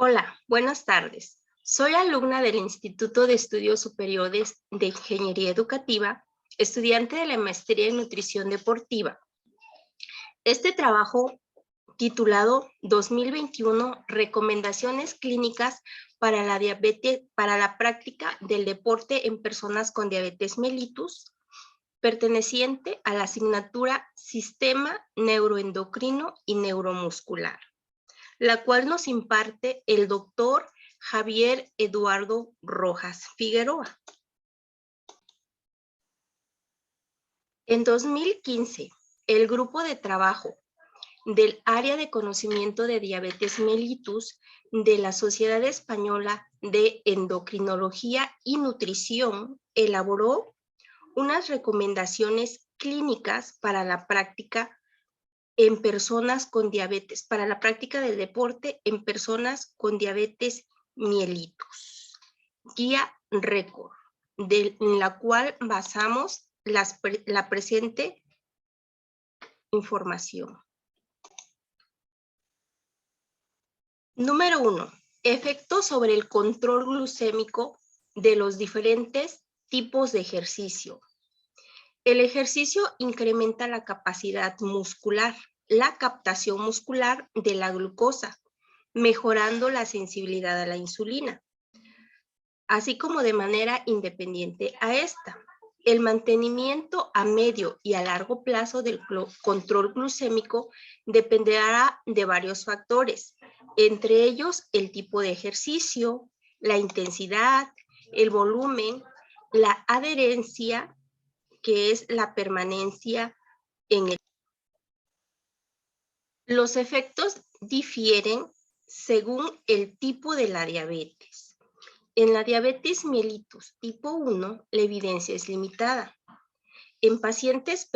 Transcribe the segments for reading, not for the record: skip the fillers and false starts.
Hola, buenas tardes. Soy alumna del Instituto de Estudios Superiores de Ingeniería Educativa, estudiante de la maestría en Nutrición Deportiva. Este trabajo, titulado 2021 Recomendaciones Clínicas para la diabetes, para la práctica del deporte en personas con diabetes mellitus, perteneciente a la asignatura Sistema Neuroendocrino y Neuromuscular, la cual nos imparte el doctor Javier Eduardo Rojas Figueroa. En 2015, el grupo de trabajo del Área de Conocimiento de Diabetes Mellitus de la Sociedad Española de Endocrinología y Nutrición elaboró unas recomendaciones clínicas para la práctica en personas con diabetes, para la práctica del deporte en personas con diabetes mellitus. Guía récord, en la cual basamos la presente información. Número 1. Efectos sobre el control glucémico de los diferentes tipos de ejercicio. El ejercicio incrementa la capacidad muscular, la captación muscular de la glucosa, mejorando la sensibilidad a la insulina, así como de manera independiente a esta. El mantenimiento a medio y a largo plazo del control glucémico dependerá de varios factores, entre ellos el tipo de ejercicio, la intensidad, el volumen, la adherencia, que es la permanencia en el. Los efectos difieren según el tipo de la diabetes. En la diabetes mellitus tipo 1, la evidencia es limitada. En pacientes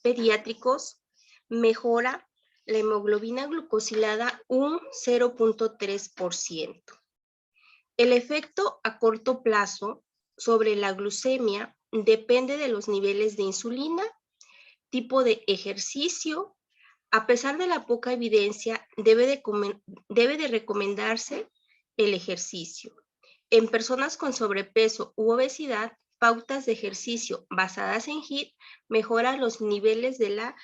pediátricos, mejora la hemoglobina glucosilada un 0.3%. El efecto a corto plazo sobre la glucemia depende de los niveles de insulina, tipo de ejercicio. A pesar de la poca evidencia, debe de recomendarse el ejercicio. En personas con sobrepeso u obesidad, pautas de ejercicio basadas en HIIT mejoran los niveles de la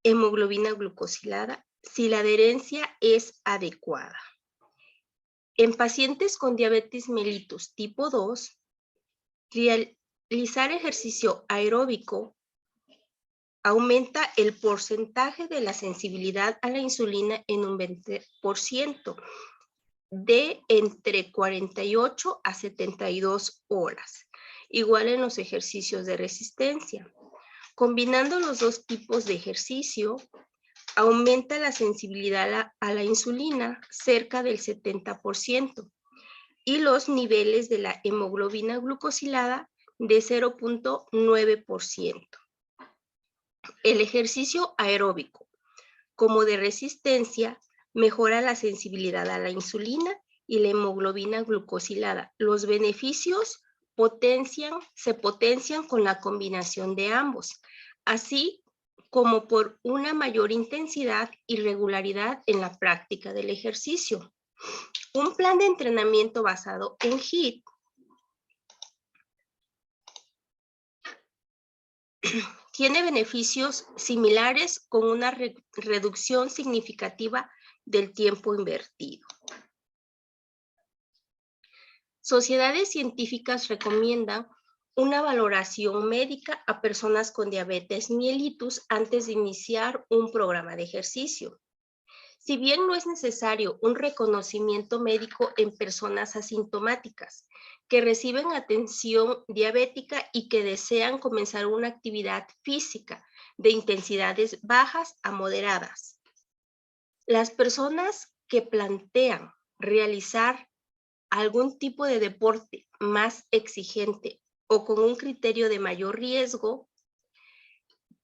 hemoglobina glucosilada si la adherencia es adecuada. En pacientes con diabetes mellitus tipo 2, realizar ejercicio aeróbico aumenta el porcentaje de la sensibilidad a la insulina en un 20%, de entre 48 a 72 horas, igual en los ejercicios de resistencia. Combinando los dos tipos de ejercicio, aumenta la sensibilidad a la insulina cerca del 70% y los niveles de la hemoglobina glucosilada de 0.9%. El ejercicio aeróbico, como de resistencia, mejora la sensibilidad a la insulina y la hemoglobina glucosilada. Los beneficios se potencian con la combinación de ambos, así como por una mayor intensidad y regularidad en la práctica del ejercicio. Un plan de entrenamiento basado en HIIT tiene beneficios similares con una reducción significativa del tiempo invertido. Sociedades científicas recomiendan una valoración médica a personas con diabetes mellitus antes de iniciar un programa de ejercicio. Si bien no es necesario un reconocimiento médico en personas asintomáticas que reciben atención diabética y que desean comenzar una actividad física de intensidades bajas a moderadas. Las personas que plantean realizar algún tipo de deporte más exigente o con un criterio de mayor riesgo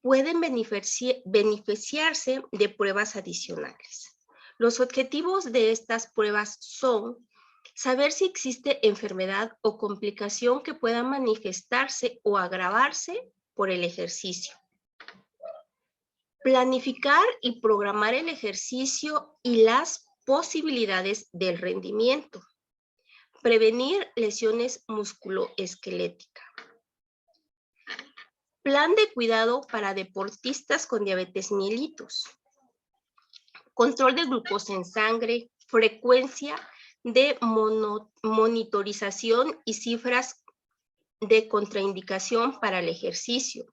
pueden beneficiarse de pruebas adicionales. Los objetivos de estas pruebas son saber si existe enfermedad o complicación que pueda manifestarse o agravarse por el ejercicio. Planificar y programar el ejercicio y las posibilidades del rendimiento. Prevenir lesiones musculoesqueléticas. Plan de cuidado para deportistas con diabetes mellitus. Control de glucosa en sangre, frecuencia de monitorización y cifras de contraindicación para el ejercicio.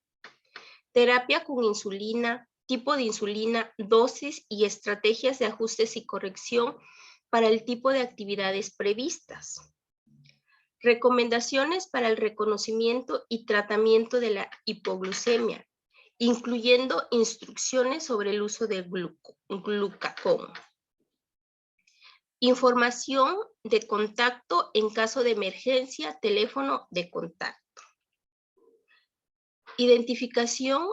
Terapia con insulina, tipo de insulina, dosis y estrategias de ajustes y corrección para el tipo de actividades previstas. Recomendaciones para el reconocimiento y tratamiento de la hipoglucemia, incluyendo instrucciones sobre el uso de glucagón. Información de contacto en caso de emergencia, teléfono de contacto. Identificación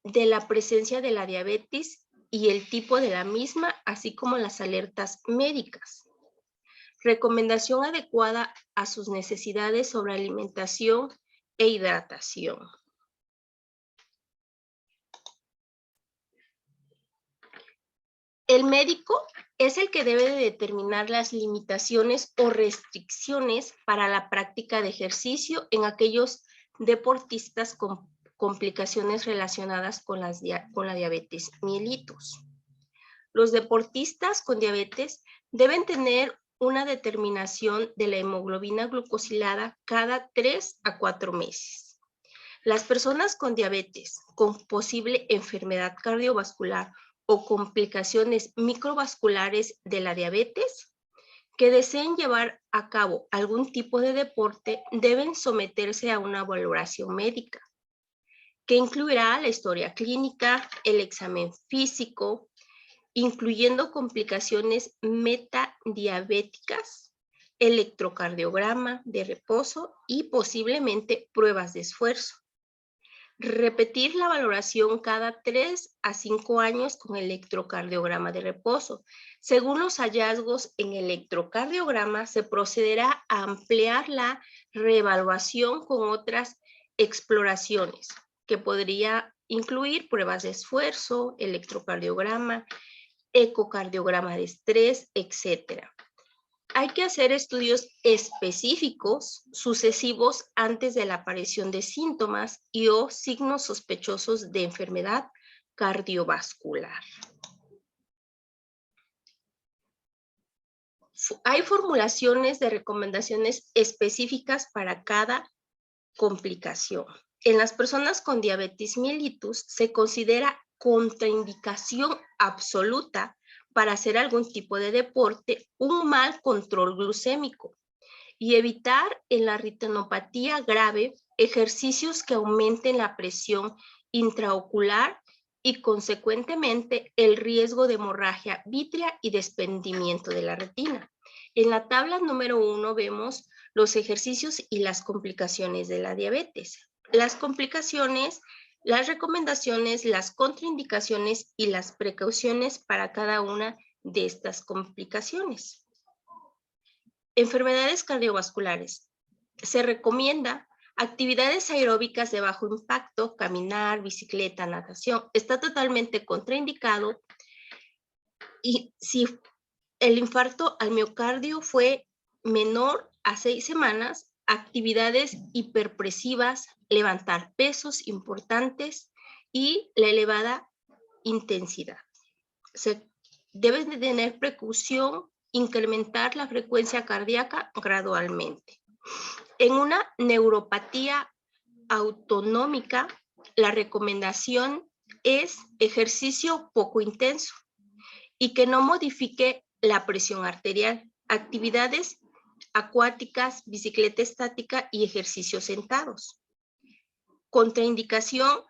de la presencia de la diabetes y el tipo de la misma, así como las alertas médicas. Recomendación adecuada a sus necesidades sobre alimentación e hidratación. El médico es el que debe de determinar las limitaciones o restricciones para la práctica de ejercicio en aquellos deportistas con complicaciones relacionadas con la diabetes mellitus. Los deportistas con diabetes deben tener una determinación de la hemoglobina glucosilada cada 3 a 4 meses. Las personas con diabetes con posible enfermedad cardiovascular o complicaciones microvasculares de la diabetes que deseen llevar a cabo algún tipo de deporte deben someterse a una valoración médica, que incluirá la historia clínica, el examen físico, incluyendo complicaciones metadiabéticas, electrocardiograma de reposo y posiblemente pruebas de esfuerzo. Repetir la valoración cada 3 a 5 años con electrocardiograma de reposo. Según los hallazgos en electrocardiograma, se procederá a ampliar la reevaluación con otras exploraciones, que podría incluir pruebas de esfuerzo, electrocardiograma, ecocardiograma de estrés, etc. Hay que hacer estudios específicos sucesivos antes de la aparición de síntomas y o signos sospechosos de enfermedad cardiovascular. Hay formulaciones de recomendaciones específicas para cada complicación. En las personas con diabetes mellitus se considera contraindicación absoluta para hacer algún tipo de deporte un mal control glucémico y evitar en la retinopatía grave ejercicios que aumenten la presión intraocular y consecuentemente el riesgo de hemorragia vítrea y desprendimiento de la retina. En la tabla número 1 vemos los ejercicios y las complicaciones de la diabetes. Las complicaciones, las recomendaciones, las contraindicaciones y las precauciones para cada una de estas complicaciones. Enfermedades cardiovasculares. Se recomienda actividades aeróbicas de bajo impacto, caminar, bicicleta, natación. Está totalmente contraindicado y si el infarto al miocardio fue menor a 6 semanas, actividades hiperpresivas, levantar pesos importantes y la elevada intensidad. Se debe de tener precaución, incrementar la frecuencia cardíaca gradualmente. En una neuropatía autonómica, la recomendación es ejercicio poco intenso y que no modifique la presión arterial, actividades acuáticas, bicicleta estática y ejercicios sentados. Contraindicación,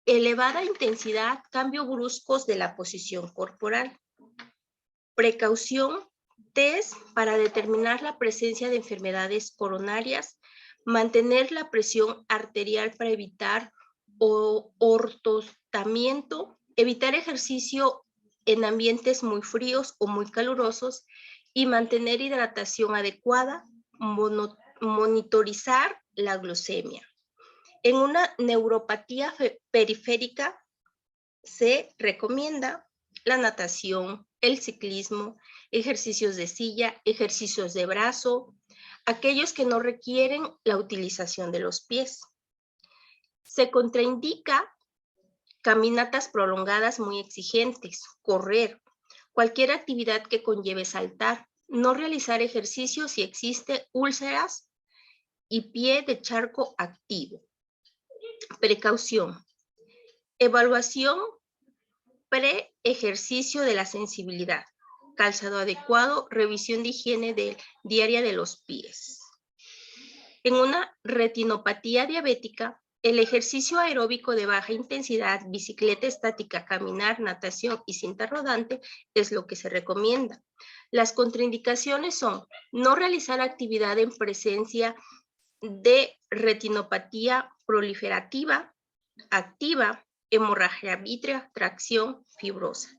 elevada intensidad, cambios bruscos de la posición corporal. Precaución, test para determinar la presencia de enfermedades coronarias, mantener la presión arterial para evitar ortostamiento, evitar ejercicio en ambientes muy fríos o muy calurosos y mantener hidratación adecuada, monitorizar la glucemia. En una neuropatía periférica se recomienda la natación, el ciclismo, ejercicios de silla, ejercicios de brazo, aquellos que no requieren la utilización de los pies. Se contraindica caminatas prolongadas muy exigentes, correr, cualquier actividad que conlleve saltar, no realizar ejercicio si existe úlceras y pie de charco activo. Precaución. Evaluación pre-ejercicio de la sensibilidad. Calzado adecuado, revisión de higiene diaria de los pies. En una retinopatía diabética, el ejercicio aeróbico de baja intensidad, bicicleta estática, caminar, natación y cinta rodante es lo que se recomienda. Las contraindicaciones son no realizar actividad en presencia de retinopatía proliferativa, activa, hemorragia vítrea, tracción fibrosa.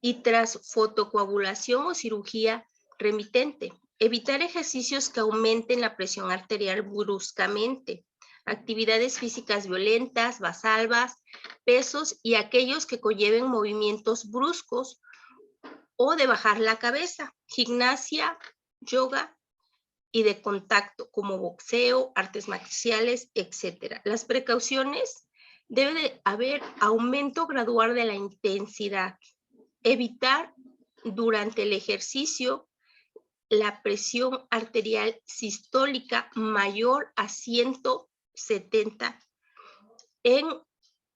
Y tras fotocoagulación o cirugía remitente, evitar ejercicios que aumenten la presión arterial bruscamente, actividades físicas violentas, vasalvas, pesos y aquellos que conlleven movimientos bruscos o de bajar la cabeza, gimnasia, yoga y de contacto como boxeo, artes marciales, etc. Las precauciones: debe de haber aumento gradual de la intensidad, evitar durante el ejercicio la presión arterial sistólica mayor a 170. En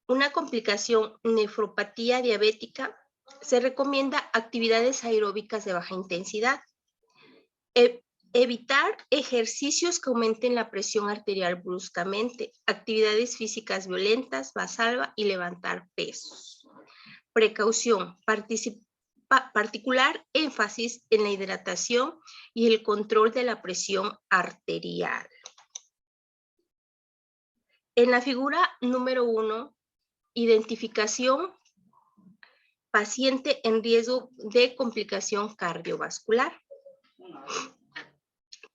una complicación nefropatía diabética, se recomienda actividades aeróbicas de baja intensidad. Evitar ejercicios que aumenten la presión arterial bruscamente, actividades físicas violentas, vasalva y levantar pesos. Precaución, particular énfasis en la hidratación y el control de la presión arterial. En la figura número 1, identificación paciente en riesgo de complicación cardiovascular.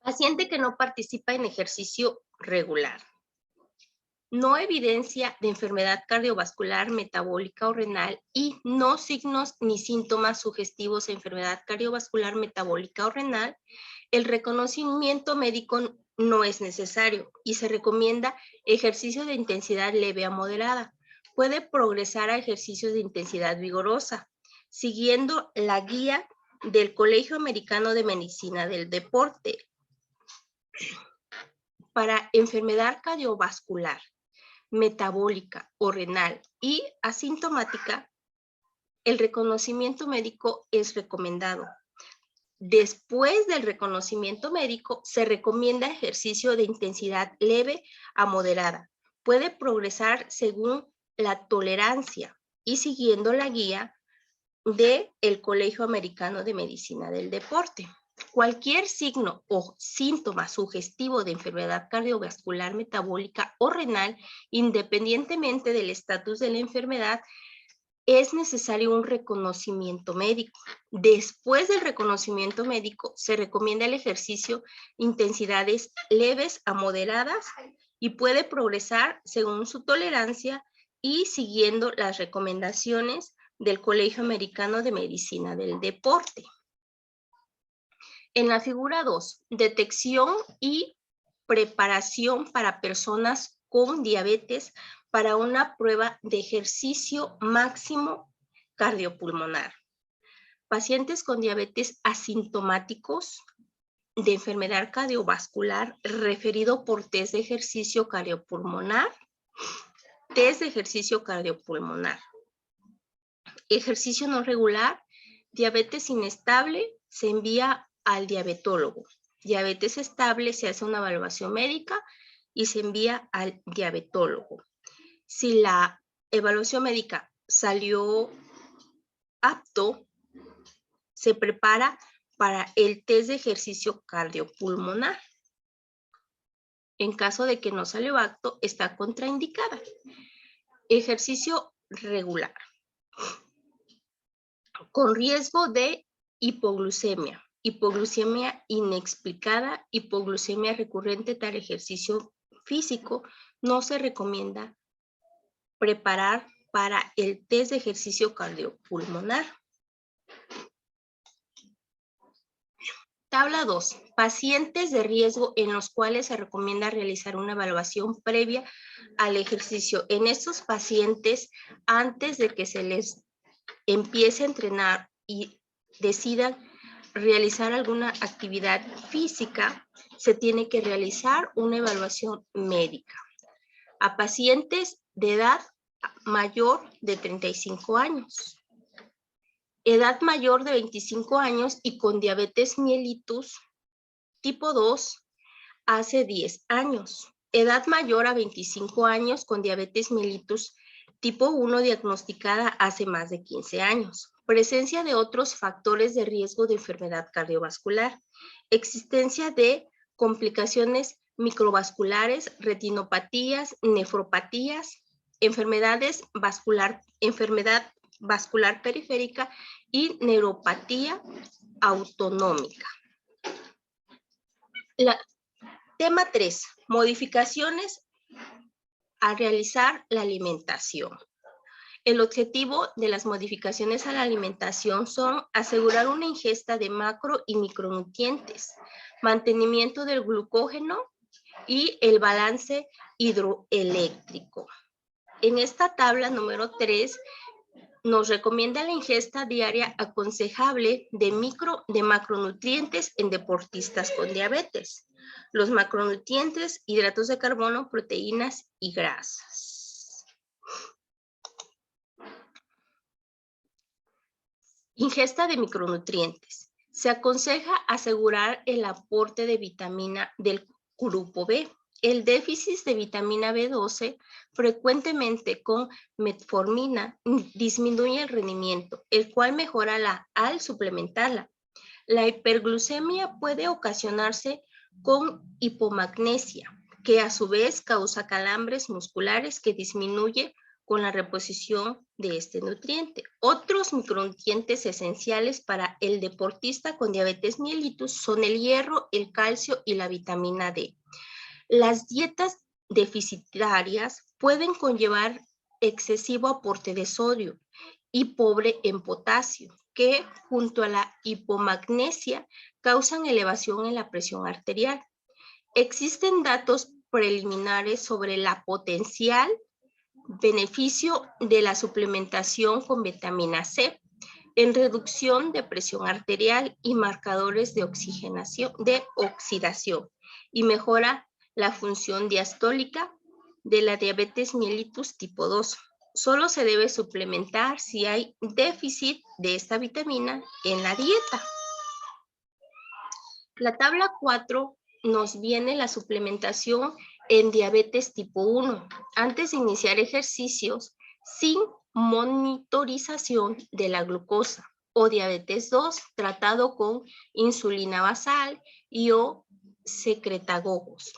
Paciente que no participa en ejercicio regular. No evidencia de enfermedad cardiovascular, metabólica o renal y no signos ni síntomas sugestivos de enfermedad cardiovascular, metabólica o renal. El reconocimiento médico no es necesario y se recomienda ejercicio de intensidad leve a moderada. Puede progresar a ejercicios de intensidad vigorosa, siguiendo la guía del Colegio Americano de Medicina del Deporte. Para enfermedad cardiovascular, metabólica o renal y asintomática, el reconocimiento médico es recomendado. Después del reconocimiento médico, se recomienda ejercicio de intensidad leve a moderada. Puede progresar según la tolerancia y siguiendo la guía del Colegio Americano de Medicina del Deporte. Cualquier signo o síntoma sugestivo de enfermedad cardiovascular, metabólica o renal, independientemente del estatus de la enfermedad, es necesario un reconocimiento médico. Después del reconocimiento médico, se recomienda el ejercicio intensidades leves a moderadas y puede progresar según su tolerancia y siguiendo las recomendaciones del Colegio Americano de Medicina del Deporte. En la figura 2, detección y preparación para personas con diabetes para una prueba de ejercicio máximo cardiopulmonar. Pacientes con diabetes asintomáticos de enfermedad cardiovascular referido por test de ejercicio cardiopulmonar. Test de ejercicio cardiopulmonar. Ejercicio no regular, diabetes inestable, se envía al diabetólogo. Diabetes estable, se hace una evaluación médica y se envía al diabetólogo. Si la evaluación médica salió apto, se prepara para el test de ejercicio cardiopulmonar. En caso de que no salió apto, está contraindicada. Ejercicio regular. Con riesgo de hipoglucemia, hipoglucemia inexplicada, hipoglucemia recurrente, tal ejercicio físico, no se recomienda preparar para el test de ejercicio cardiopulmonar. Tabla 2. Pacientes de riesgo en los cuales se recomienda realizar una evaluación previa al ejercicio. En estos pacientes, antes de que se les empiece a entrenar y decidan realizar alguna actividad física, se tiene que realizar una evaluación médica. A pacientes de edad mayor de 35 años. Edad mayor de 25 años y con diabetes mellitus tipo 2 hace 10 años. Edad mayor a 25 años con diabetes mellitus tipo 1 diagnosticada hace más de 15 años. Presencia de otros factores de riesgo de enfermedad cardiovascular. Existencia de complicaciones microvasculares, retinopatías, nefropatías, enfermedad vascular periférica y neuropatía autonómica. Tema 3. Modificaciones a realizar la alimentación. El objetivo de las modificaciones a la alimentación son asegurar una ingesta de macro y micronutrientes, mantenimiento del glucógeno y el balance hidroeléctrico. En esta tabla número 3 nos recomienda la ingesta diaria aconsejable de macronutrientes en deportistas con diabetes. Los macronutrientes, hidratos de carbono, proteínas y grasas. Ingesta de micronutrientes. Se aconseja asegurar el aporte de vitamina del grupo B. El déficit de vitamina B12 frecuentemente con metformina disminuye el rendimiento, el cual mejora al suplementarla. La hiperglucemia puede ocasionarse con hipomagnesia, que a su vez causa calambres musculares que disminuye con la reposición de este nutriente. Otros micronutrientes esenciales para el deportista con diabetes mellitus son el hierro, el calcio y la vitamina D. Las dietas deficitarias pueden conllevar excesivo aporte de sodio y pobre en potasio, que junto a la hipomagnesia causan elevación en la presión arterial. Existen datos preliminares sobre la potencial beneficio de la suplementación con vitamina C en reducción de presión arterial y marcadores de oxidación y mejora la función diastólica de la diabetes mellitus tipo 2. Solo se debe suplementar si hay déficit de esta vitamina en la dieta. La tabla 4 nos viene la suplementación en diabetes tipo 1. Antes de iniciar ejercicios sin monitorización de la glucosa, o diabetes 2 tratado con insulina basal y o secretagogos.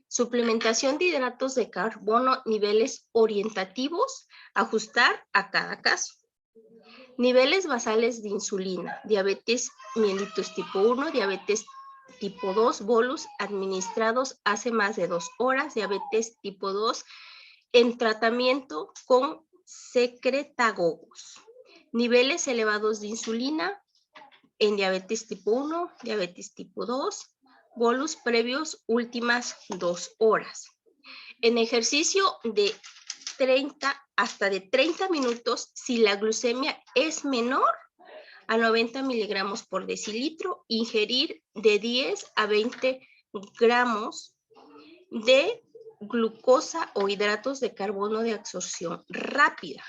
Suplementación de hidratos de carbono, niveles orientativos, ajustar a cada caso. Niveles basales de insulina, diabetes mellitus tipo 1, diabetes tipo 2, bolus administrados hace más de 2 horas, diabetes tipo 2 en tratamiento con secretagogos. Niveles elevados de insulina en diabetes tipo 1, diabetes tipo 2, bolus previos últimas 2 horas. En ejercicio de 30 minutos, si la glucemia es menor a 90 miligramos por decilitro, ingerir de 10 a 20 gramos de glucosa o hidratos de carbono de absorción rápida.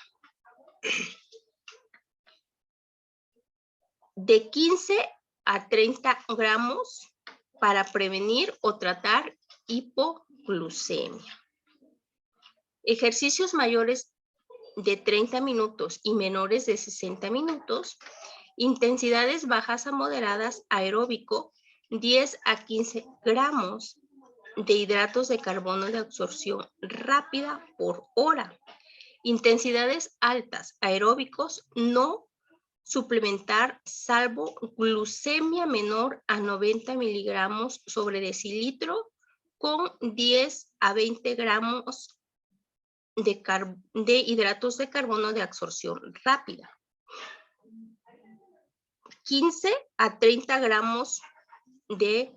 De 15 a 30 gramos para prevenir o tratar hipoglucemia. Ejercicios mayores de 30 minutos y menores de 60 minutos, intensidades bajas a moderadas aeróbico, 10 a 15 gramos de hidratos de carbono de absorción rápida por hora. Intensidades altas aeróbicos, no suplementar salvo glucemia menor a 90 miligramos sobre decilitro con 10 a 20 gramos de hidratos de carbono de absorción rápida. 15 a 30 gramos de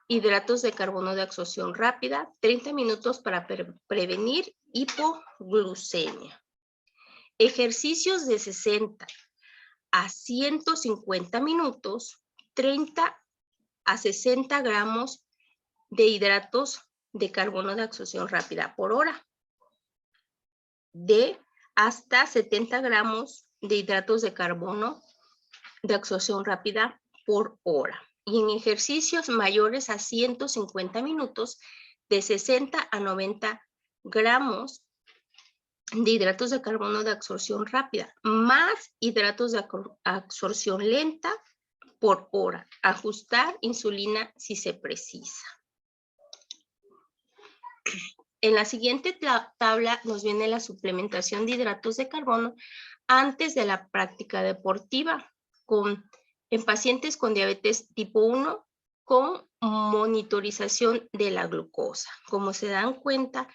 hidratos de carbono de absorción rápida, 30 minutos para prevenir hipoglucemia. Ejercicios de 60 a 150 minutos, 30 a 60 gramos de hidratos de carbono de absorción rápida por hora, de hasta 70 gramos de hidratos de carbono de absorción rápida por hora. Y en ejercicios mayores a 150 minutos, de 60 a 90 gramos de hidratos de carbono de absorción rápida, más hidratos de absorción lenta por hora. Ajustar insulina si se precisa. En la siguiente tabla nos viene la suplementación de hidratos de carbono antes de la práctica deportiva en pacientes con diabetes tipo 1 con monitorización de la glucosa. Como se dan cuenta,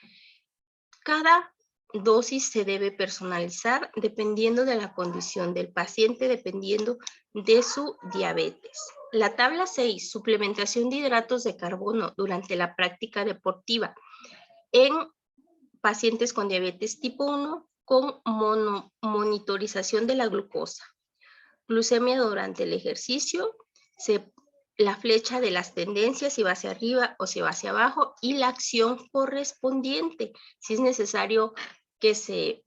cada dosis se debe personalizar dependiendo de la condición del paciente, dependiendo de su diabetes. La tabla 6, suplementación de hidratos de carbono durante la práctica deportiva en pacientes con diabetes tipo 1 con monitorización de la glucosa. Glucemia durante el ejercicio, la flecha de las tendencias, si va hacia arriba o si va hacia abajo, y la acción correspondiente, si es necesario que se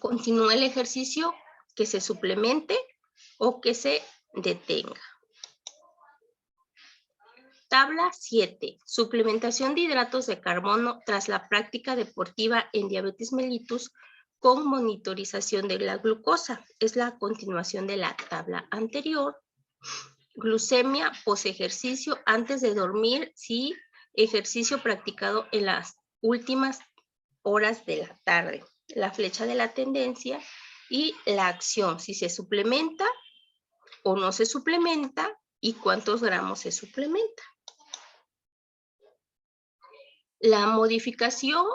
continúe el ejercicio, que se suplemente o que se detenga. Tabla 7. Suplementación de hidratos de carbono tras la práctica deportiva en diabetes mellitus con monitorización de la glucosa. Es la continuación de la tabla anterior. Glucemia posejercicio antes de dormir, si ejercicio practicado en las últimas horas de la tarde. La flecha de la tendencia y la acción, si se suplementa o no se suplementa y cuántos gramos se suplementa. La modificación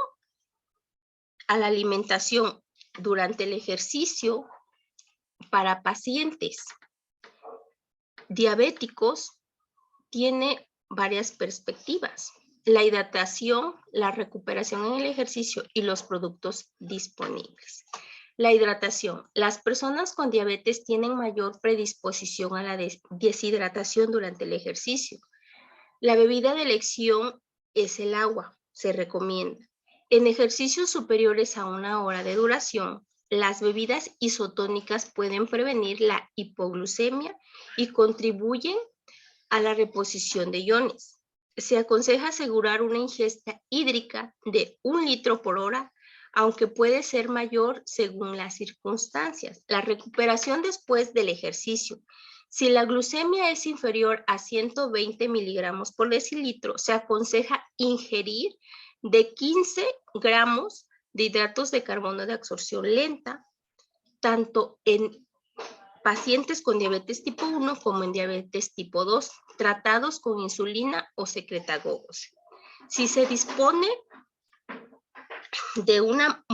a la alimentación durante el ejercicio para pacientes diabéticos tiene varias perspectivas. La hidratación, la recuperación en el ejercicio y los productos disponibles. La hidratación. Las personas con diabetes tienen mayor predisposición a la deshidratación durante el ejercicio. La bebida de elección es el agua, se recomienda. En ejercicios superiores a 1 hora de duración, las bebidas isotónicas pueden prevenir la hipoglucemia y contribuyen a la reposición de iones. Se aconseja asegurar una ingesta hídrica de 1 litro por hora, aunque puede ser mayor según las circunstancias. La recuperación después del ejercicio. Si la glucemia es inferior a 120 miligramos por decilitro, se aconseja ingerir de 15 gramos de hidratos de carbono de absorción lenta, tanto en pacientes con diabetes tipo 1 como en diabetes tipo 2, tratados con insulina o secretagogos. Si se dispone de una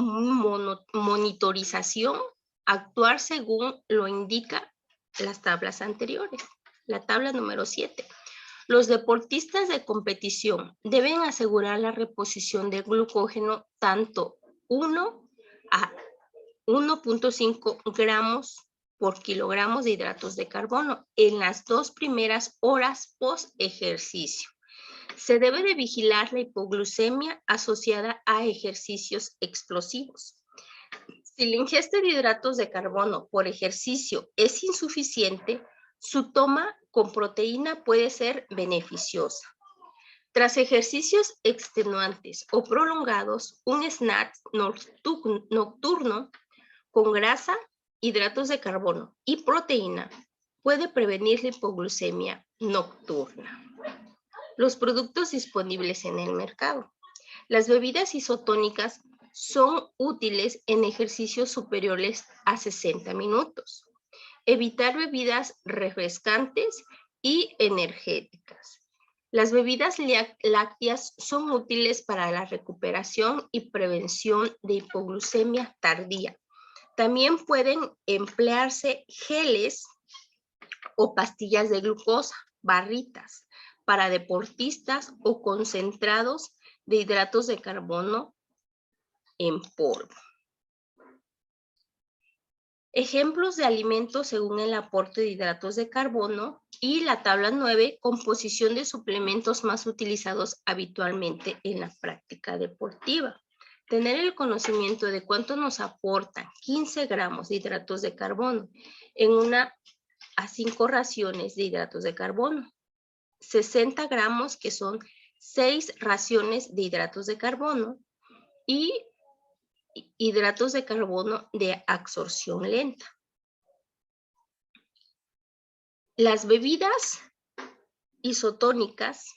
monitorización, actuar según lo indica las tablas anteriores. La tabla número 7. Los deportistas de competición deben asegurar la reposición de glucógeno tanto 1 a 1.5 gramos por kilogramos de hidratos de carbono en las 2 primeras horas post ejercicio. Se debe de vigilar la hipoglucemia asociada a ejercicios explosivos. Si la ingesta de hidratos de carbono por ejercicio es insuficiente, su toma con proteína puede ser beneficiosa. Tras ejercicios extenuantes o prolongados, un snack nocturno con grasa, hidratos de carbono y proteína puede prevenir la hipoglucemia nocturna. Los productos disponibles en el mercado. Las bebidas isotónicas son útiles en ejercicios superiores a 60 minutos. Evitar bebidas refrescantes y energéticas. Las bebidas lácteas son útiles para la recuperación y prevención de hipoglucemia tardía. También pueden emplearse geles o pastillas de glucosa barritas para deportistas o concentrados de hidratos de carbono en polvo. Ejemplos de alimentos según el aporte de hidratos de carbono y la tabla 9, composición de suplementos más utilizados habitualmente en la práctica deportiva. Tener el conocimiento de cuánto nos aportan 15 gramos de hidratos de carbono en 1 a 5 raciones de hidratos de carbono. 60 gramos que son 6 raciones de hidratos de carbono y hidratos de carbono de absorción lenta. Las bebidas isotónicas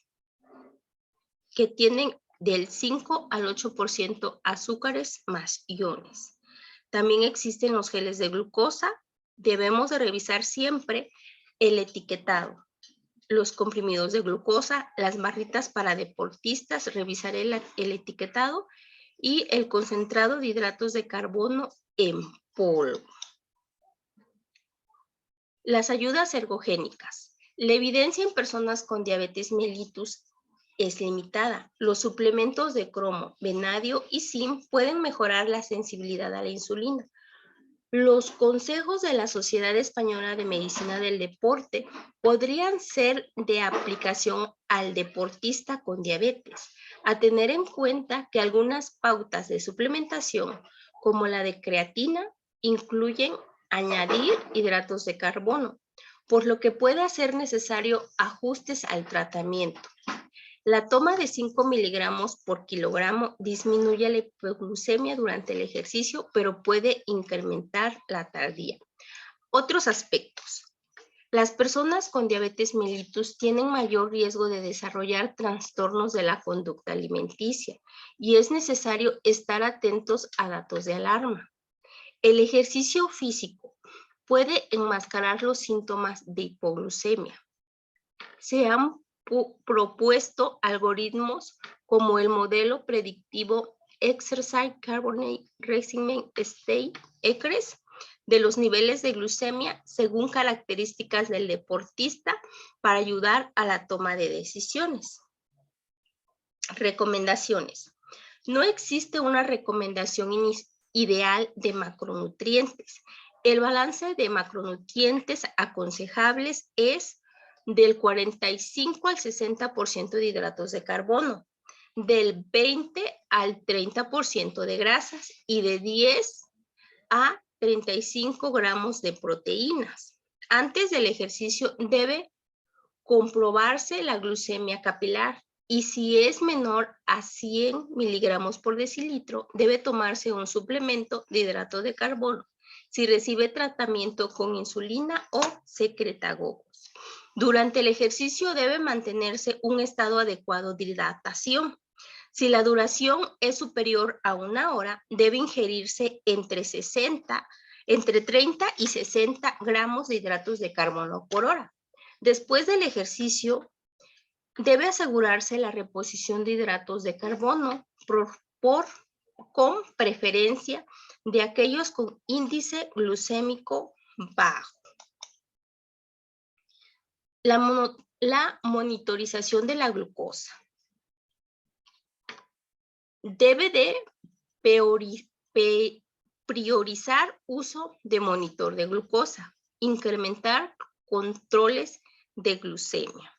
que tienen del 5 al 8% azúcares más iones. También existen los geles de glucosa. Debemos de revisar siempre el etiquetado. Los comprimidos de glucosa, las barritas para deportistas, revisar el etiquetado y el concentrado de hidratos de carbono en polvo. Las ayudas ergogénicas. La evidencia en personas con diabetes mellitus es limitada. Los suplementos de cromo, vanadio y zinc pueden mejorar la sensibilidad a la insulina. Los consejos de la Sociedad Española de Medicina del Deporte podrían ser de aplicación al deportista con diabetes, a tener en cuenta que algunas pautas de suplementación, como la de creatina, incluyen añadir hidratos de carbono, por lo que puede hacer necesario ajustes al tratamiento. La toma de 5 miligramos por kilogramo disminuye la hipoglucemia durante el ejercicio, pero puede incrementar la tardía. Otros aspectos. Las personas con diabetes mellitus tienen mayor riesgo de desarrollar trastornos de la conducta alimenticia y es necesario estar atentos a datos de alarma. El ejercicio físico puede enmascarar los síntomas de hipoglucemia. Se han propuesto algoritmos como el modelo predictivo Exercise Carbonate Regimen State, ECRES, de los niveles de glucemia según características del deportista para ayudar a la toma de decisiones. Recomendaciones. No existe una recomendación ideal de macronutrientes. El balance de macronutrientes aconsejables es del 45 al 60% de hidratos de carbono, del 20 al 30% de grasas y de 10 a 35 gramos de proteínas. Antes del ejercicio debe comprobarse la glucemia capilar y si es menor a 100 miligramos por decilitro, debe tomarse un suplemento de hidrato de carbono si recibe tratamiento con insulina o secretagogos. Durante el ejercicio debe mantenerse un estado adecuado de hidratación. Si la duración es superior a 1 hora, debe ingerirse entre 30 y 60 gramos de hidratos de carbono por hora. Después del ejercicio, debe asegurarse la reposición de hidratos de carbono con preferencia de aquellos con índice glucémico bajo. La monitorización de la glucosa. Debe de priorizar uso de monitor de glucosa, incrementar controles de glucemia,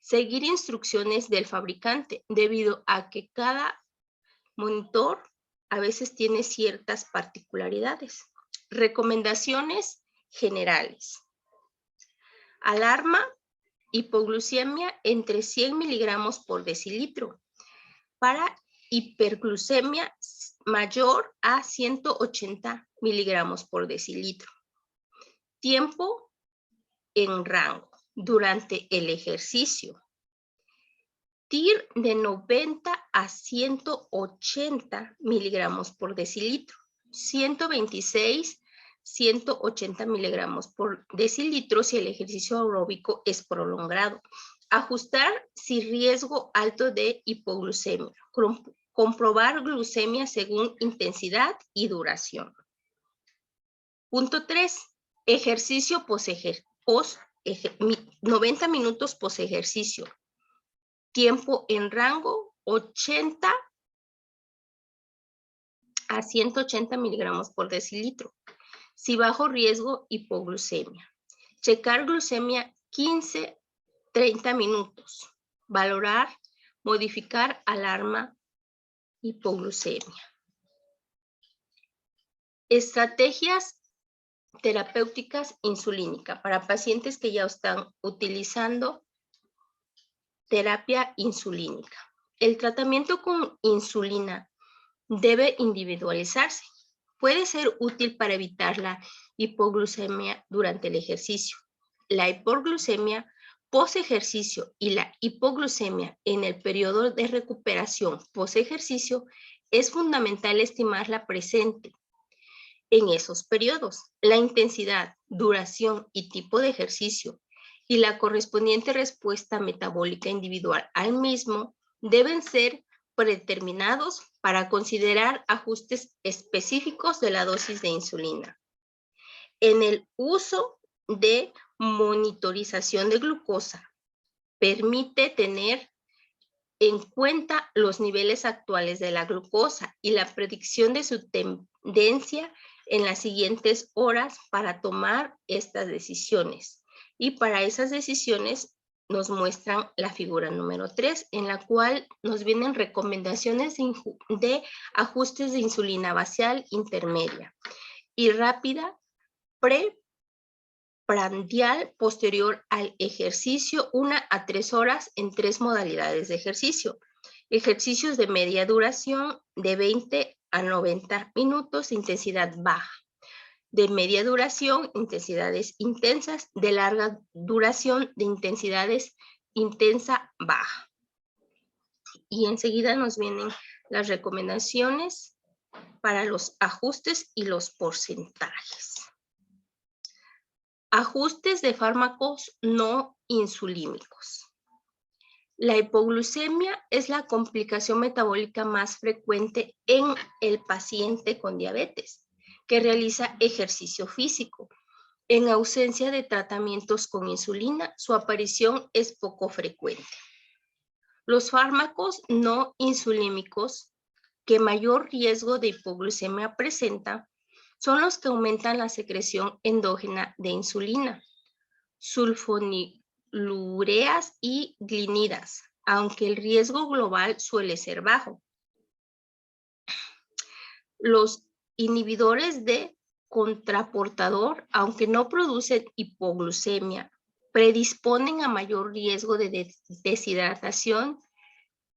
seguir instrucciones del fabricante debido a que cada monitor a veces tiene ciertas particularidades. Recomendaciones generales. Alarma, hipoglucemia entre 100 miligramos por decilitro. Para hiperglucemia mayor a 180 miligramos por decilitro. Tiempo en rango durante el ejercicio. TIR de 90 a 180 miligramos por decilitro. 126 180 miligramos por decilitro si el ejercicio aeróbico es prolongado. Ajustar si riesgo alto de hipoglucemia. Comprobar glucemia según intensidad y duración. Punto 3. Ejercicio post 90 minutos post ejercicio. Tiempo en rango 80 a 180 miligramos por decilitro. Si bajo riesgo, hipoglucemia. Checar glucemia 15-30 minutos. Valorar, modificar alarma hipoglucemia. Estrategias terapéuticas insulínicas para pacientes que ya están utilizando terapia insulínica. El tratamiento con insulina debe individualizarse. Puede ser útil para evitar la hipoglucemia durante el ejercicio. La hipoglucemia post ejercicio y la hipoglucemia en el periodo de recuperación post ejercicio es fundamental estimarla presente en esos periodos. La intensidad, duración y tipo de ejercicio y la correspondiente respuesta metabólica individual al mismo deben ser predeterminados para considerar ajustes específicos de la dosis de insulina. En el uso de monitorización de glucosa, permite tener en cuenta los niveles actuales de la glucosa y la predicción de su tendencia en las siguientes horas para tomar estas decisiones. Y para esas decisiones nos muestran la figura número 3, en la cual nos vienen recomendaciones de ajustes de insulina basal intermedia y rápida preprandial posterior al ejercicio 1 a 3 horas en 3 modalidades de ejercicio. Ejercicios de media duración de 20 a 90 minutos, intensidad baja. De media duración, intensidades intensas. De larga duración, de intensidades intensa baja. Y enseguida nos vienen las recomendaciones para los ajustes y los porcentajes. Ajustes de fármacos no insulínicos. La hipoglucemia es la complicación metabólica más frecuente en el paciente con diabetes que realiza ejercicio físico. En ausencia de tratamientos con insulina, su aparición es poco frecuente. Los fármacos no insulínicos que mayor riesgo de hipoglucemia presentan son los que aumentan la secreción endógena de insulina, sulfonilureas y glinidas, aunque el riesgo global suele ser bajo. Los inhibidores de contraportador, aunque no producen hipoglucemia, predisponen a mayor riesgo de deshidratación,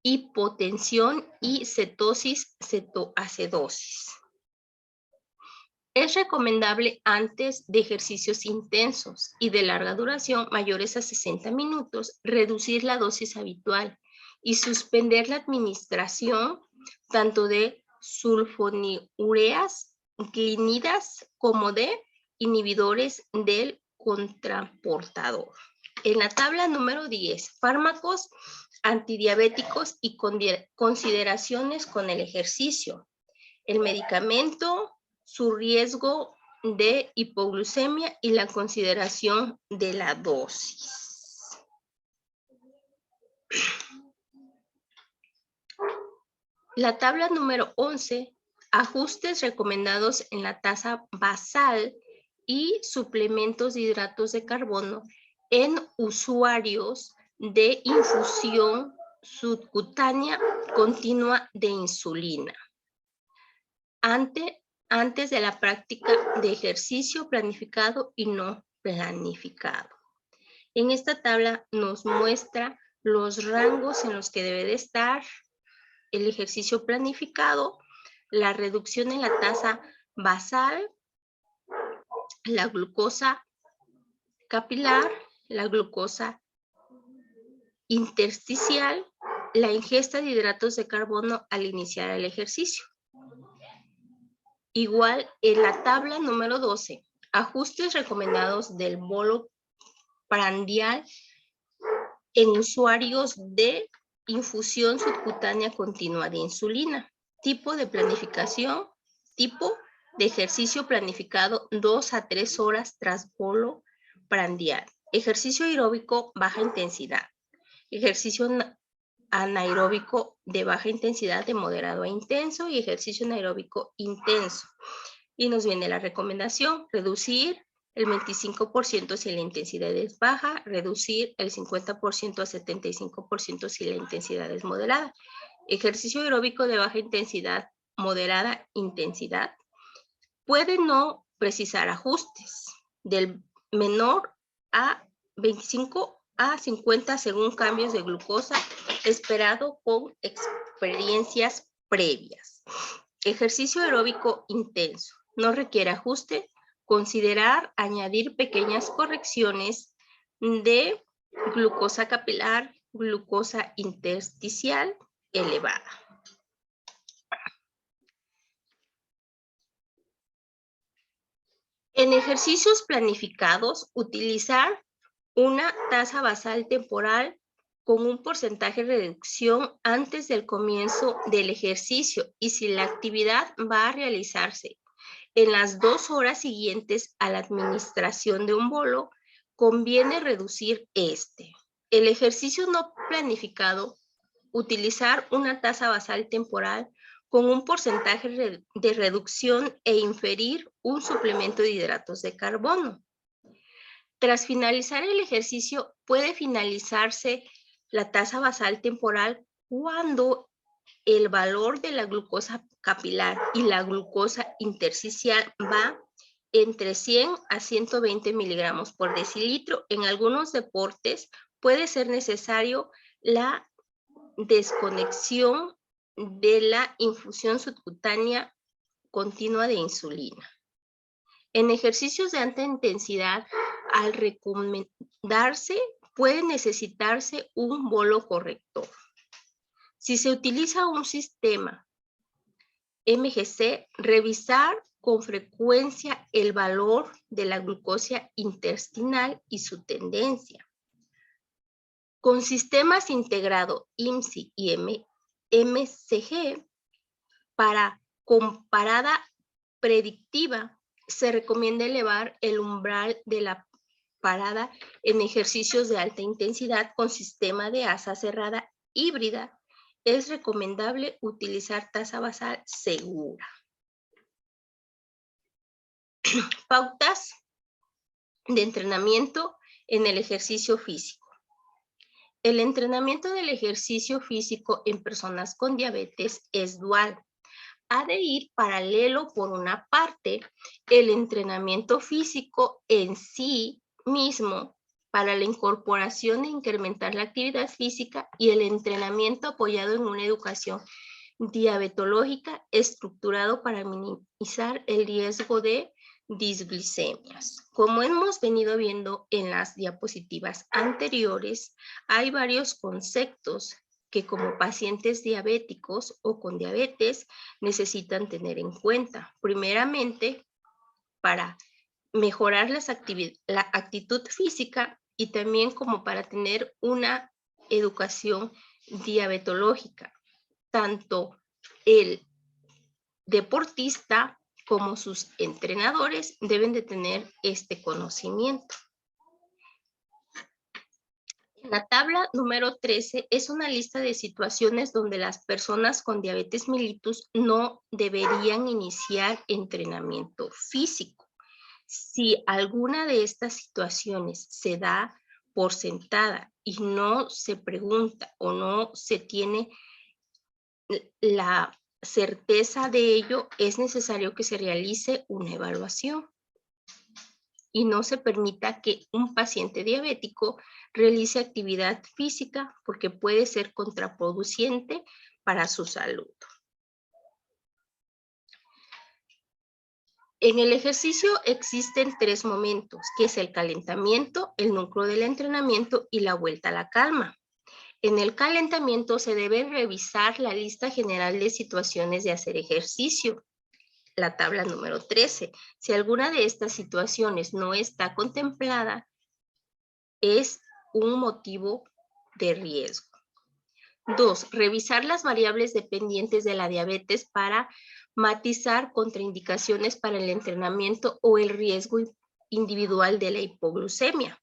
hipotensión y cetosis, cetoacidosis. Es recomendable antes de ejercicios intensos y de larga duración mayores a 60 minutos reducir la dosis habitual y suspender la administración tanto de sulfonilureas, glinidas como de inhibidores del contraportador. En la tabla número 10, fármacos antidiabéticos y consideraciones con el ejercicio. El medicamento, su riesgo de hipoglucemia y la consideración de la dosis. La tabla número 11, ajustes recomendados en la tasa basal y suplementos de hidratos de carbono en usuarios de infusión subcutánea continua de insulina. Antes de la práctica de ejercicio planificado y no planificado. En esta tabla nos muestra los rangos en los que debe de estar el ejercicio planificado, la reducción en la tasa basal, la glucosa capilar, la glucosa intersticial, la ingesta de hidratos de carbono al iniciar el ejercicio. Igual en la tabla número 12, ajustes recomendados del bolo prandial en usuarios de infusión subcutánea continua de insulina, tipo de planificación, tipo de ejercicio planificado 2 a 3 horas tras bolo prandial. Ejercicio aeróbico baja intensidad. Ejercicio anaeróbico de baja intensidad de moderado a intenso y ejercicio anaeróbico intenso. Y nos viene la recomendación, reducir el 25% si la intensidad es baja, reducir el 50% a 75% si la intensidad es moderada. Ejercicio aeróbico de baja intensidad, moderada intensidad, puede no precisar ajustes del menor a 25 a 50 según cambios de glucosa esperado con experiencias previas. Ejercicio aeróbico intenso. No requiere ajuste. Considerar añadir pequeñas correcciones de glucosa capilar, glucosa intersticial elevada. En ejercicios planificados, utilizar una tasa basal temporal con un porcentaje de reducción antes del comienzo del ejercicio y si la actividad va a realizarse en las 2 horas siguientes a la administración de un bolo, conviene reducir este. El ejercicio no planificado, utilizar una tasa basal temporal con un porcentaje de reducción e inferir un suplemento de hidratos de carbono. Tras finalizar el ejercicio, puede finalizarse la tasa basal temporal cuando el valor de la glucosa capilar y la glucosa intersticial va entre 100 a 120 miligramos por decilitro. En algunos deportes puede ser necesario la desconexión de la infusión subcutánea continua de insulina. En ejercicios de alta intensidad, al recomendarse, puede necesitarse un bolo corrector. Si se utiliza un sistema MGC, revisar con frecuencia el valor de la glucosa intestinal y su tendencia. Con sistemas integrados IMSI y MCG, para comparada predictiva, se recomienda elevar el umbral de la parada en ejercicios de alta intensidad con sistema de asa cerrada híbrida. Es recomendable utilizar tasa basal segura. Pautas de entrenamiento en el ejercicio físico. El entrenamiento del ejercicio físico en personas con diabetes es dual. Ha de ir paralelo, por una parte, el entrenamiento físico en sí mismo para la incorporación e incrementar la actividad física y el entrenamiento apoyado en una educación diabetológica estructurado para minimizar el riesgo de disglicemias. Como hemos venido viendo en las diapositivas anteriores, hay varios conceptos que como pacientes diabéticos o con diabetes necesitan tener en cuenta. Primeramente, para mejorar la actitud física y también como para tener una educación diabetológica. Tanto el deportista como sus entrenadores deben de tener este conocimiento. La tabla número 13 es una lista de situaciones donde las personas con diabetes mellitus no deberían iniciar entrenamiento físico. Si alguna de estas situaciones se da por sentada y no se pregunta o no se tiene la certeza de ello, es necesario que se realice una evaluación y no se permita que un paciente diabético realice actividad física porque puede ser contraproducente para su salud. En el ejercicio existen 3 momentos, que es el calentamiento, el núcleo del entrenamiento y la vuelta a la calma. En el calentamiento se debe revisar la lista general de situaciones de hacer ejercicio. La tabla número 13. Si alguna de estas situaciones no está contemplada, es un motivo de riesgo. 2. Revisar las variables dependientes de la diabetes para matizar contraindicaciones para el entrenamiento o el riesgo individual de la hipoglucemia.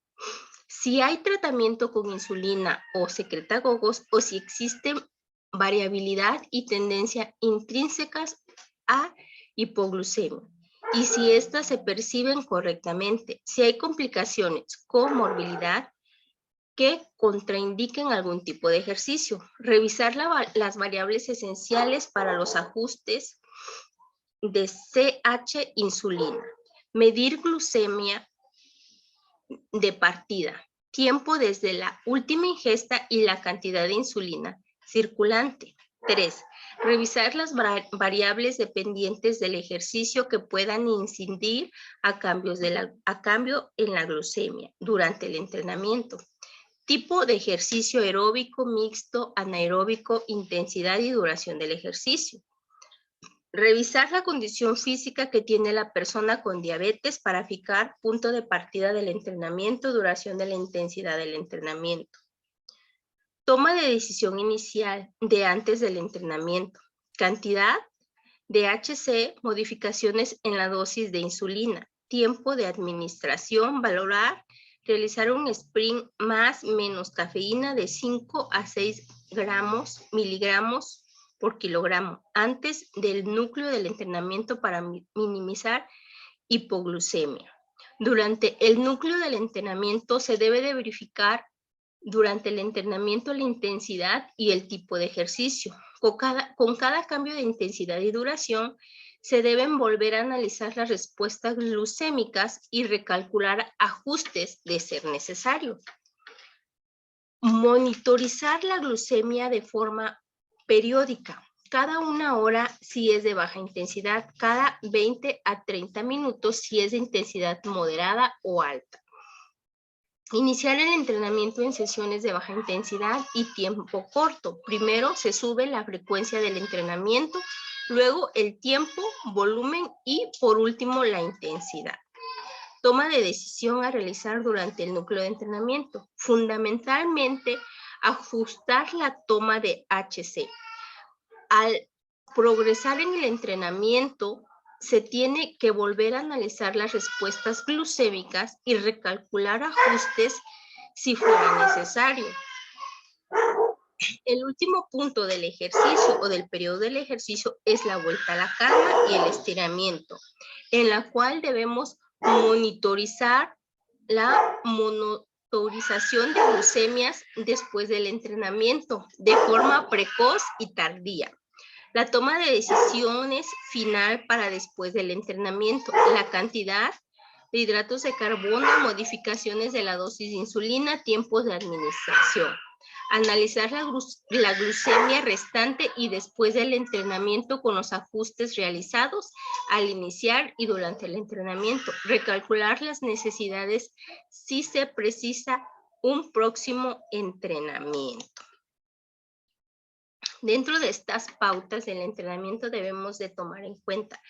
si hay tratamiento con insulina o secretagogos o si existe variabilidad y tendencia intrínsecas a hipoglucemia y si éstas se perciben correctamente, si hay complicaciones, comorbilidad que contraindiquen algún tipo de ejercicio, revisar las variables esenciales para los ajustes de CH insulina, medir glucemia de partida, tiempo desde la última ingesta y la cantidad de insulina circulante. 3. Revisar las variables dependientes del ejercicio que puedan incidir a cambio en la glucemia durante el entrenamiento. Tipo de ejercicio aeróbico, mixto, anaeróbico, intensidad y duración del ejercicio. Revisar la condición física que tiene la persona con diabetes para fijar punto de partida del entrenamiento, duración de la intensidad del entrenamiento. Toma de decisión inicial de antes del entrenamiento. Cantidad de HC, modificaciones en la dosis de insulina. Tiempo de administración, valorar, realizar un sprint más menos cafeína de 5 a 6 miligramos por kilogramo antes del núcleo del entrenamiento para minimizar hipoglucemia. Durante el núcleo del entrenamiento se debe de verificar durante el entrenamiento la intensidad y el tipo de ejercicio. Con cada cambio de intensidad y duración se deben volver a analizar las respuestas glucémicas y recalcular ajustes de ser necesario. Monitorizar la glucemia de forma periódica, cada 1 hora si es de baja intensidad, cada 20 a 30 minutos si es de intensidad moderada o alta. Iniciar el entrenamiento en sesiones de baja intensidad y tiempo corto. Primero se sube la frecuencia del entrenamiento, luego el tiempo, volumen y por último la intensidad. Toma de decisión a realizar durante el núcleo de entrenamiento. Fundamentalmente, ajustar la toma de HC. Al progresar en el entrenamiento, se tiene que volver a analizar las respuestas glucémicas y recalcular ajustes si fuera necesario. El último punto del ejercicio o del periodo del ejercicio es la vuelta a la cama y el estiramiento, en la cual debemos monitorizar la monitorización de glucemias después del entrenamiento de forma precoz y tardía. La toma de decisiones final para después del entrenamiento, la cantidad de hidratos de carbono, modificaciones de la dosis de insulina, tiempos de administración. Analizar la glucemia restante y después del entrenamiento con los ajustes realizados al iniciar y durante el entrenamiento. Recalcular las necesidades si se precisa un próximo entrenamiento. Dentro de estas pautas del entrenamiento debemos de tomar en cuenta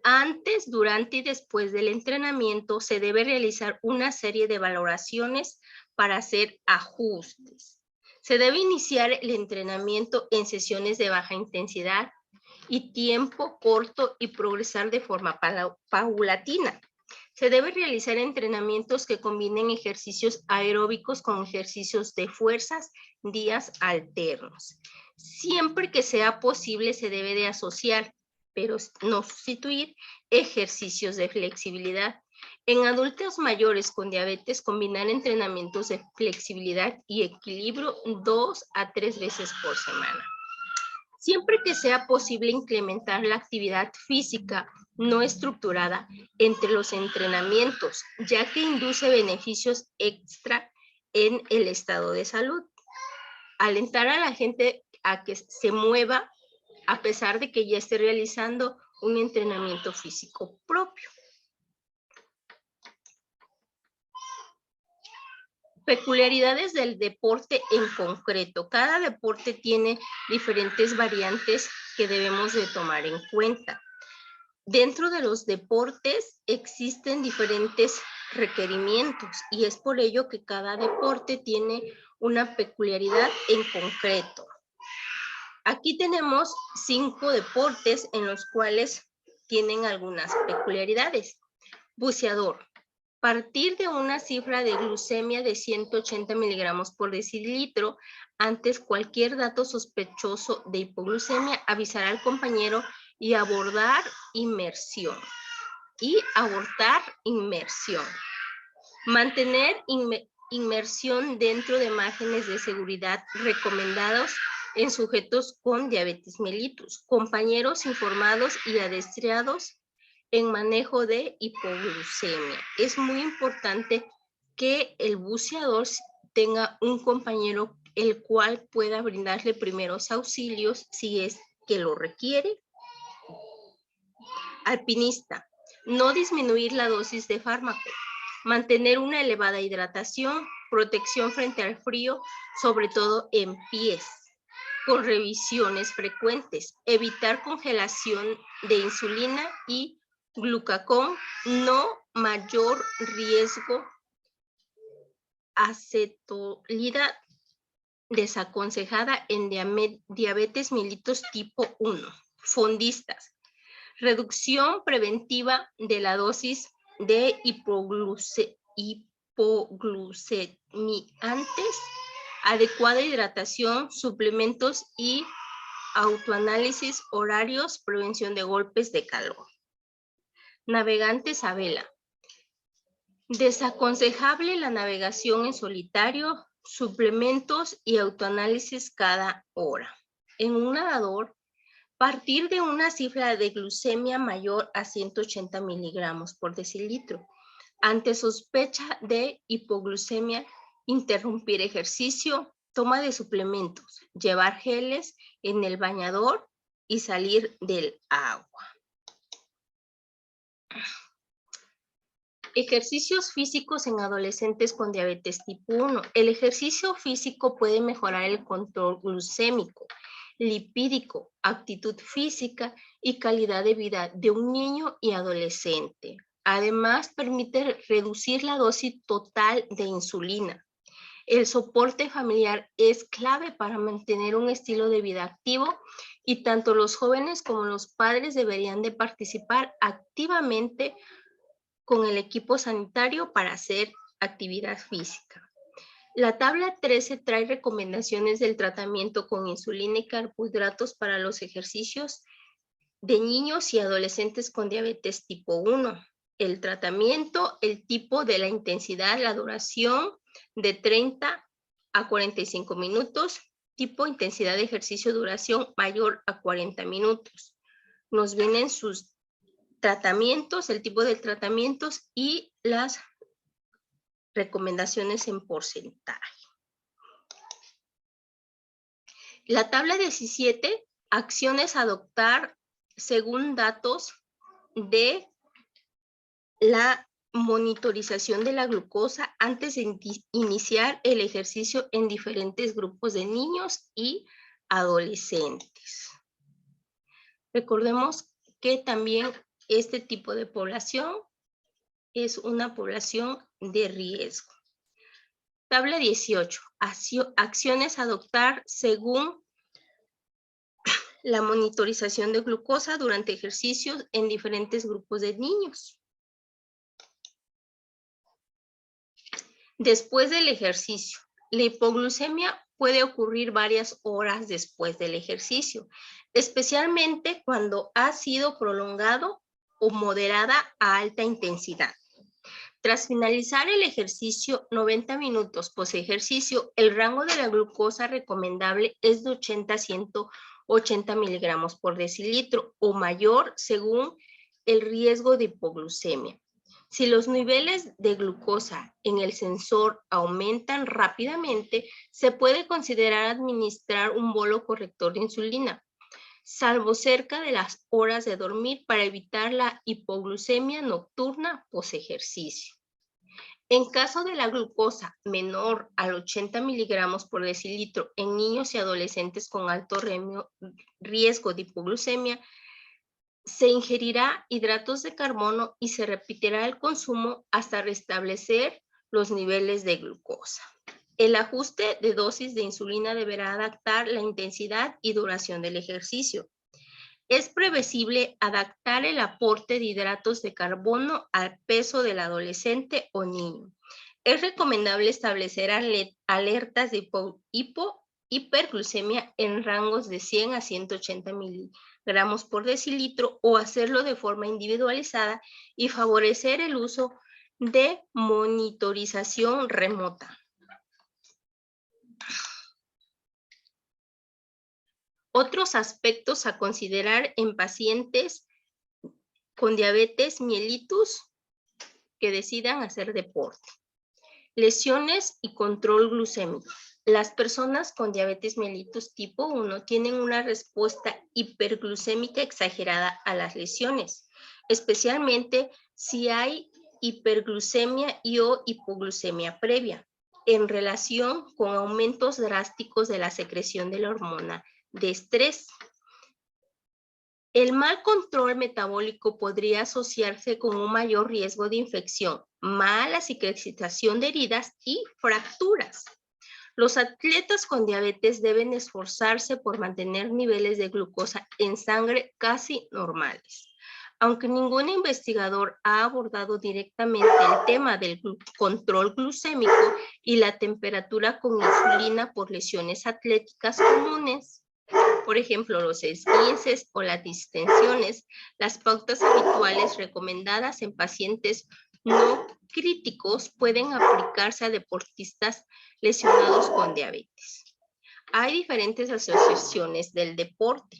antes, durante y después del entrenamiento se debe realizar una serie de valoraciones para hacer ajustes. Se debe iniciar el entrenamiento en sesiones de baja intensidad y tiempo corto y progresar de forma paulatina. Se debe realizar entrenamientos que combinen ejercicios aeróbicos con ejercicios de fuerzas, días alternos. Siempre que sea posible se debe de asociar, pero no sustituir, ejercicios de flexibilidad. En adultos mayores con diabetes, combinar entrenamientos de flexibilidad y equilibrio 2 a 3 veces por semana. Siempre que sea posible implementar la actividad física no estructurada entre los entrenamientos, ya que induce beneficios extra en el estado de salud. Alentar a la gente a que se mueva a pesar de que ya esté realizando un entrenamiento físico propio. Peculiaridades del deporte en concreto. Cada deporte tiene diferentes variantes que debemos de tomar en cuenta. Dentro de los deportes existen diferentes requerimientos y es por ello que cada deporte tiene una peculiaridad en concreto. Aquí tenemos 5 deportes en los cuales tienen algunas peculiaridades. Buceador. Partir de una cifra de glucemia de 180 miligramos por decilitro. Antes cualquier dato sospechoso de hipoglucemia, avisar al compañero y abordar inmersión. Abortar inmersión. Mantener inmersión dentro de márgenes de seguridad recomendados en sujetos con diabetes mellitus. Compañeros informados y adiestrados en manejo de hipoglucemia. Es muy importante que el buceador tenga un compañero el cual pueda brindarle primeros auxilios si es que lo requiere. Alpinista, no disminuir la dosis de fármaco, mantener una elevada hidratación, protección frente al frío, sobre todo en pies, con revisiones frecuentes, evitar congelación de insulina y glucagón, no mayor riesgo, acetolida desaconsejada en diabetes mellitus tipo 1. Fondistas, reducción preventiva de la dosis de hipoglucemiantes, adecuada hidratación, suplementos y autoanálisis horarios, prevención de golpes de calor. Navegantes a vela. Desaconsejable la navegación en solitario, suplementos y autoanálisis cada hora. En un nadador, partir de una cifra de glucemia mayor a 180 miligramos por decilitro. Ante sospecha de hipoglucemia, interrumpir ejercicio, toma de suplementos, llevar geles en el bañador y salir del agua. Ejercicios físicos en adolescentes con diabetes tipo 1. El ejercicio físico puede mejorar el control glucémico, lipídico, actitud física y calidad de vida de un niño y adolescente. Además, permite reducir la dosis total de insulina. El soporte familiar es clave para mantener un estilo de vida activo y tanto los jóvenes como los padres deberían de participar activamente con el equipo sanitario para hacer actividad física. La tabla 13 trae recomendaciones del tratamiento con insulina y carbohidratos para los ejercicios de niños y adolescentes con diabetes tipo 1. El tratamiento, el tipo de la intensidad, la duración de 30 a 45 minutos, tipo intensidad de ejercicio, duración mayor a 40 minutos. Nos vienen sus tratamientos, el tipo de tratamientos y las recomendaciones en porcentaje. La tabla 17, acciones a adoptar según datos de la monitorización de la glucosa antes de iniciar el ejercicio en diferentes grupos de niños y adolescentes. Recordemos que también este tipo de población es una población de riesgo. Tabla 18. Acciones a adoptar según la monitorización de glucosa durante ejercicios en diferentes grupos de niños. Después del ejercicio, la hipoglucemia puede ocurrir varias horas después del ejercicio, especialmente cuando ha sido prolongado o moderada a alta intensidad. Tras finalizar el ejercicio, 90 minutos post ejercicio, el rango de la glucosa recomendable es de 80 a 180 miligramos por decilitro o mayor según el riesgo de hipoglucemia. Si los niveles de glucosa en el sensor aumentan rápidamente, se puede considerar administrar un bolo corrector de insulina, salvo cerca de las horas de dormir para evitar la hipoglucemia nocturna post ejercicio. En caso de la glucosa menor al 80 miligramos por decilitro en niños y adolescentes con alto riesgo de hipoglucemia, se ingerirá hidratos de carbono y se repetirá el consumo hasta restablecer los niveles de glucosa. El ajuste de dosis de insulina deberá adaptar la intensidad y duración del ejercicio. Es previsible adaptar el aporte de hidratos de carbono al peso del adolescente o niño. Es recomendable establecer alertas de hiperglucemia en rangos de 100 a 180 miligramos por decilitro o hacerlo de forma individualizada y favorecer el uso de monitorización remota. Otros aspectos a considerar en pacientes con diabetes mellitus que decidan hacer deporte. Lesiones y control glucémico. Las personas con diabetes mellitus tipo 1 tienen una respuesta hiperglucémica exagerada a las lesiones, especialmente si hay hiperglucemia o hipoglucemia previa, en relación con aumentos drásticos de la secreción de la hormona de estrés. El mal control metabólico podría asociarse con un mayor riesgo de infección, mala cicatrización de heridas y fracturas. Los atletas con diabetes deben esforzarse por mantener niveles de glucosa en sangre casi normales. Aunque ningún investigador ha abordado directamente el tema del control glucémico y la temperatura con insulina por lesiones atléticas comunes, por ejemplo, los esguinces o las distensiones, las pautas habituales recomendadas en pacientes no críticos pueden aplicarse a deportistas lesionados con diabetes. Hay diferentes asociaciones del deporte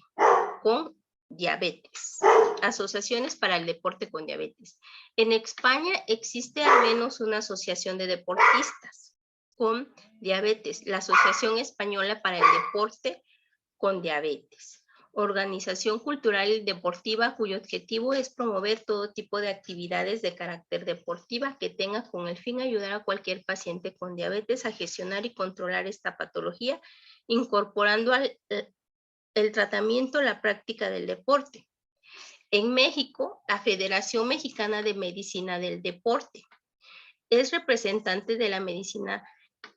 con diabetes, asociaciones para el deporte con diabetes. En España existe al menos una asociación de deportistas con diabetes, la Asociación Española para el Deporte con Diabetes, organización cultural y deportiva cuyo objetivo es promover todo tipo de actividades de carácter deportiva que tenga con el fin ayudar a cualquier paciente con diabetes a gestionar y controlar esta patología, incorporando el tratamiento la práctica del deporte. En México, la Federación Mexicana de Medicina del Deporte es representante de la medicina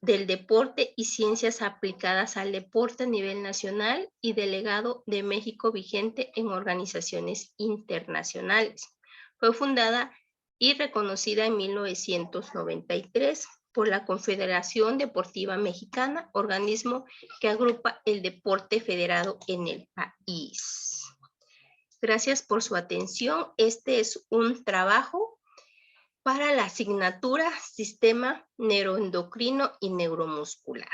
del deporte y ciencias aplicadas al deporte a nivel nacional y delegado de México vigente en organizaciones internacionales. Fue fundada y reconocida en 1993 por la Confederación Deportiva Mexicana, organismo que agrupa el deporte federado en el país. Gracias por su atención. Este es un trabajo para la asignatura Sistema Neuroendocrino y Neuromuscular.